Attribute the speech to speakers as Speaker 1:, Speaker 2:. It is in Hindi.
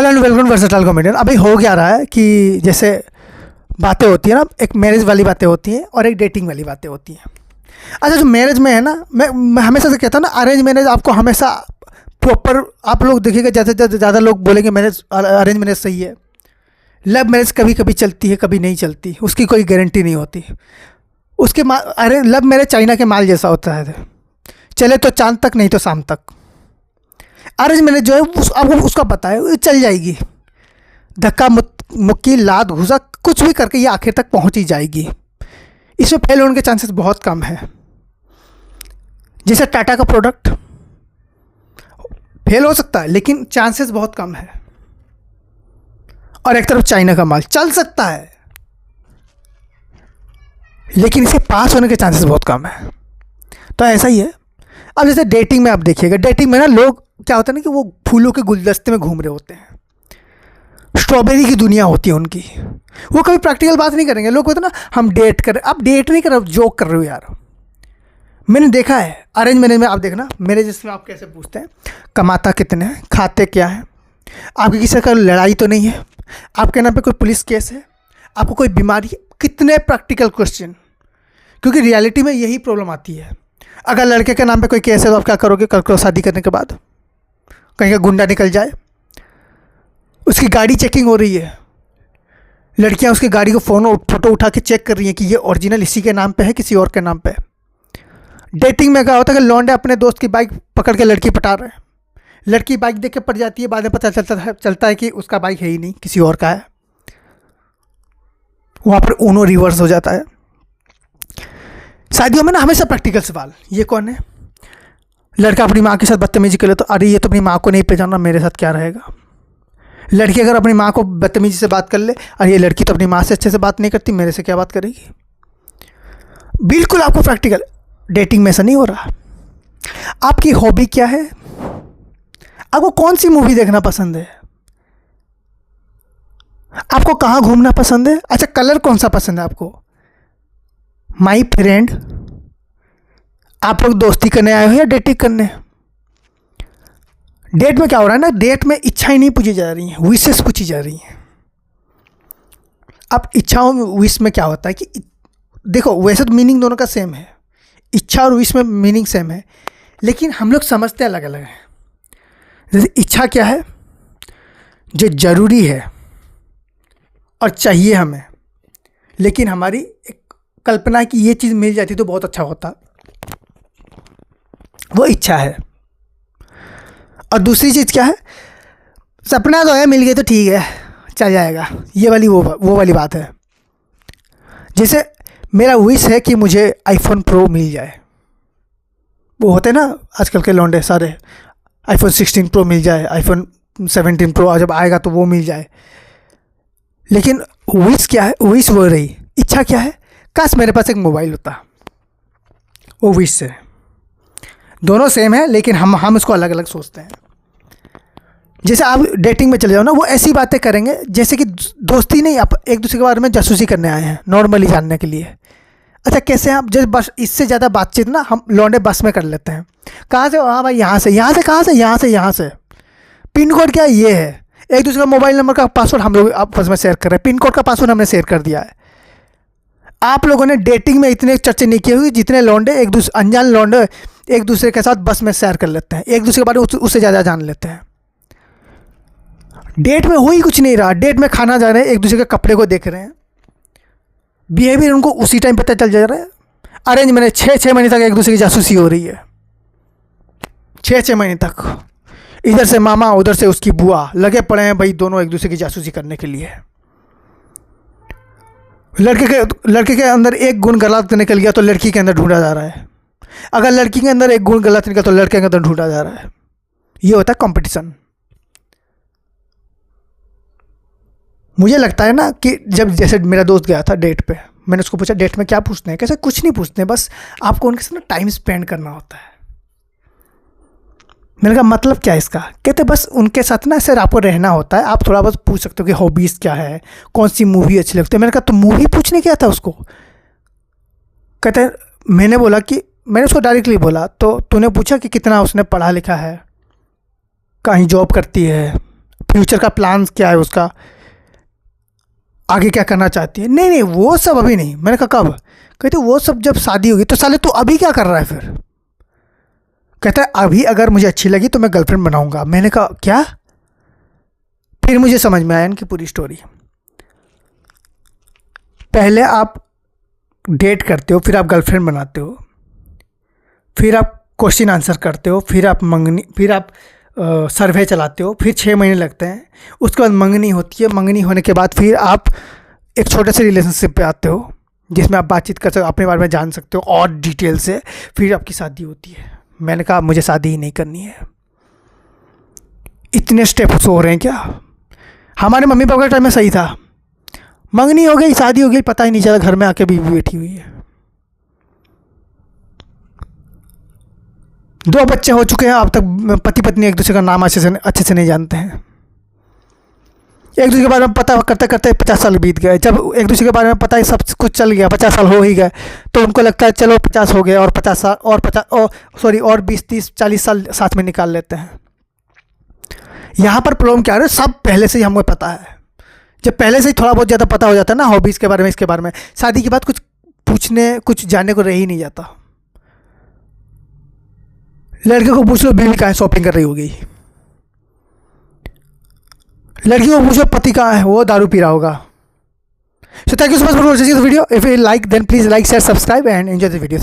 Speaker 1: Hello and welcome versatile comedian. अभी हो क्या रहा है कि जैसे बातें होती है ना, एक मैरिज वाली बातें होती हैं और एक डेटिंग वाली बातें होती हैं। अच्छा, जो मैरिज में है ना, मैं हमेशा से कहता हूँ ना, अरेंज मैरिज आपको हमेशा प्रॉपर, आप लोग देखिएगा ज़्यादा लोग बोलेंगे मैरिज अरेंज मैरिज सही है। लव मैरिज कभी कभी चलती है, कभी नहीं चलती, उसकी कोई गारंटी नहीं होती। उसके अरे लव मैरिज चाइना के माल जैसा होता है, चले तो चांद तक, नहीं तो शाम तक। अरेंज मैरिज जो है आपको उसका पता है, वो चल जाएगी, धक्का मुक्की लात घुसा कुछ भी करके ये आखिर तक पहुंच ही जाएगी। इसमें फेल होने के चांसेस बहुत कम है। जैसे टाटा का प्रोडक्ट फेल हो सकता है लेकिन चांसेस बहुत कम है, और एक तरफ चाइना का माल चल सकता है लेकिन इसे पास होने के चांसेस बहुत कम है। तो ऐसा ही है। अब जैसे डेटिंग में आप देखिएगा, डेटिंग में ना लोग क्या होता है ना कि वो फूलों के गुलदस्ते में घूम रहे होते हैं, स्ट्रॉबेरी की दुनिया होती है उनकी। वो कभी प्रैक्टिकल बात नहीं करेंगे। लोग कहते हैं ना हम डेट कर, आप डेट नहीं कर रहे हो, जोक कर रहे हो यार। मैंने देखा है अरेंज मैरिज में, आप देखना मैरिज में आप कैसे पूछते हैं कमाता कितने हैं, खाते क्या है, आपकी किसी का लड़ाई तो नहीं है, आपके नाम पे कोई पुलिस केस है, आपको कोई बीमारी है, कितने प्रैक्टिकल क्वेश्चन। क्योंकि रियलिटी में यही प्रॉब्लम आती है। अगर लड़के के नाम पे कोई केस है तो आप क्या करोगे कल को शादी करने के बाद? कहीं का गुंडा निकल जाए, उसकी गाड़ी चेकिंग हो रही है, लड़कियां उसकी गाड़ी को फोटो उठा के चेक कर रही हैं कि ये ओरिजिनल इसी के नाम पे है किसी और के नाम पे। डेटिंग में क्या होता है कि लौंडे अपने दोस्त की बाइक पकड़ के लड़की पटा रहे हैं, लड़की बाइक देख के पड़ जाती है, बाद में पता चलता है कि उसका बाइक है ही नहीं, किसी और का है। वहाँ पर ऊनो रिवर्स हो जाता है। शादियों में ना हमेशा प्रैक्टिकल सवाल, ये कौन है? लड़का अपनी माँ के साथ बदतमीजी करे तो अरे ये तो अपनी माँ को नहीं पहचाना, मेरे साथ क्या रहेगा। लड़की अगर अपनी माँ को बदतमीजी से बात कर ले, अरे ये लड़की तो अपनी माँ से अच्छे से बात नहीं करती, मेरे से क्या बात करेगी। बिल्कुल आपको प्रैक्टिकल। डेटिंग में ऐसा नहीं हो रहा। आपकी हॉबी क्या है? आपको कौन सी मूवी देखना पसंद है? आपको कहाँ घूमना पसंद है? अच्छा, कलर कौन सा पसंद है आपको? माई फ्रेंड, आप लोग दोस्ती करने आए हो या डेटिंग करने? डेट में क्या हो रहा है ना, डेट में इच्छाएं नहीं पूछी जा रही हैं, विशेस पूछी जा रही हैं। अब इच्छाओं में विश में क्या होता है कि देखो, वैसे तो मीनिंग दोनों का सेम है, इच्छा और विश में मीनिंग सेम है, लेकिन हम लोग समझते अलग अलग हैं। जैसे इच्छा क्या है, जो ज़रूरी है और चाहिए हमें, लेकिन हमारी एक कल्पना है कि ये चीज़ मिल जाती तो बहुत अच्छा होता, वो इच्छा है। और दूसरी चीज़ क्या है, सपना तो है, मिल गई तो ठीक है, चल जाएगा, ये वाली वो वाली बात है। जैसे मेरा विश है कि मुझे आईफोन प्रो मिल जाए। वो होते हैं ना आजकल के लौंडे सारे, आईफोन 16 प्रो मिल जाए, आईफोन 17 प्रो जब आएगा तो वो मिल जाए। लेकिन विश क्या है? विश वो रही। इच्छा क्या है? काश मेरे पास एक मोबाइल होता। वो विश है। दोनों सेम है लेकिन हम उसको अलग अलग सोचते हैं। जैसे आप डेटिंग में चले जाओ ना, वो ऐसी बातें करेंगे जैसे कि दोस्ती नहीं, आप एक दूसरे के बारे में जासूसी करने आए हैं, नॉर्मली जानने के लिए। अच्छा, कैसे हैं आप? जैसे बस इससे ज़्यादा बातचीत ना हम लौंडे बस में कर लेते हैं। कहाँ से? हाँ भाई यहाँ से। यहाँ से कहाँ से? यहाँ से। पिन कोड क्या है? ये है। एक दूसरे का मोबाइल नंबर का पासवर्ड हम लोग आपस में शेयर कर रहे हैं, पिन कोड का पासवर्ड हमने शेयर कर दिया है। आप लोगों ने डेटिंग में इतने चर्चे नहीं किए हुए जितने लौंडे अनजान लौंडे एक दूसरे के साथ बस में शेयर कर लेते हैं, एक दूसरे के बारे में उससे ज़्यादा जान लेते हैं। डेट में हो ही कुछ नहीं रहा। डेट में खाना जा रहे हैं, एक दूसरे के कपड़े को देख रहे हैं, बिहेवियर उनको उसी टाइम पता चल जा रहा है। अरेंज मैरिज 6 महीने तक एक दूसरे की जासूसी हो रही है, 6 महीने तक। इधर से मामा, उधर से उसकी बुआ लगे पड़े हैं भाई, दोनों एक दूसरे की जासूसी करने के लिए। लड़के के अंदर एक गुण गलत निकल गया तो लड़की के अंदर ढूंढा जा रहा है। अगर लड़की के अंदर एक गुण गलत निकला तो लड़के के अंदर ढूंढा जा रहा है। ये होता है कंपटीशन। मुझे लगता है ना कि जब जैसे मेरा दोस्त गया था डेट पे, मैंने उसको पूछा डेट में क्या पूछते हैं? कैसे? कुछ नहीं पूछते हैं, बस आपको उनके साथ ना टाइम स्पेंड करना होता है। मैंने कहा मतलब क्या है इसका? कहते बस उनके साथ ना ऐसे आपको रहना होता है, आप थोड़ा बहुत पूछ सकते हो कि हॉबीज़ क्या है, कौन सी मूवी अच्छी लगती है। मैंने कहा तो मूवी पूछने क्या था उसको? कहते मैंने बोला कि मैंने उसको डायरेक्टली बोला तो तूने पूछा कि कितना उसने पढ़ा लिखा है, कहीं जॉब करती है, फ्यूचर का प्लान क्या है उसका, आगे क्या करना चाहती है। नहीं नहीं वो सब अभी नहीं। मैंने कहा कब? कहते वो सब जब शादी होगी। तो साले तू अभी क्या कर रहा है फिर? कहता है अभी अगर मुझे अच्छी लगी तो मैं गर्लफ्रेंड बनाऊंगा। मैंने कहा क्या? फिर मुझे समझ में आया इनकी पूरी स्टोरी। पहले आप डेट करते हो, फिर आप गर्लफ्रेंड बनाते हो, फिर आप क्वेश्चन आंसर करते हो, फिर आप सर्वे चलाते हो, फिर 6 महीने लगते हैं, उसके बाद मंगनी होती है। मंगनी होने के बाद फिर आप एक छोटे से रिलेशनशिप पे आते हो जिसमें आप बातचीत कर सकते हो, अपने बारे में जान सकते हो और डिटेल से, फिर आपकी शादी होती है। मैंने कहा मुझे शादी ही नहीं करनी है। इतने स्टेप्स हो रहे हैं क्या? हमारे मम्मी पापा के टाइम में सही था, मंगनी हो गई, शादी हो गई, पता ही नहीं चला, घर में आके बीवी बैठी हुई है। 2 बच्चे हो चुके हैं, अब तक पति पत्नी एक दूसरे का नाम अच्छे से नहीं जानते हैं। एक दूसरे के बारे में पता करते करते 50 साल बीत गए। जब एक दूसरे के बारे में पता ही सब कुछ चल गया, 50 साल हो ही गए, तो उनको लगता है चलो 50 हो गए और 50 साल और 20 30 40 साल साथ में निकाल लेते हैं। यहाँ पर प्रॉब्लम क्या है? सब पहले से ही हमको पता है। जब पहले से ही थोड़ा बहुत ज़्यादा पता हो जाता है ना, हॉबीज़ के बारे में, इसके बारे में, शादी के बाद कुछ पूछने कुछ जानने को रह ही नहीं जाता। लड़के को पूछ लो बीवी कहाँ है, शॉपिंग कर रही होगी। लड़की को पूछो पति कहाँ है, वो दारू पी रहा होगा। So thank you so much for watching this video. If you like, then please like, share, subscribe and enjoy the video.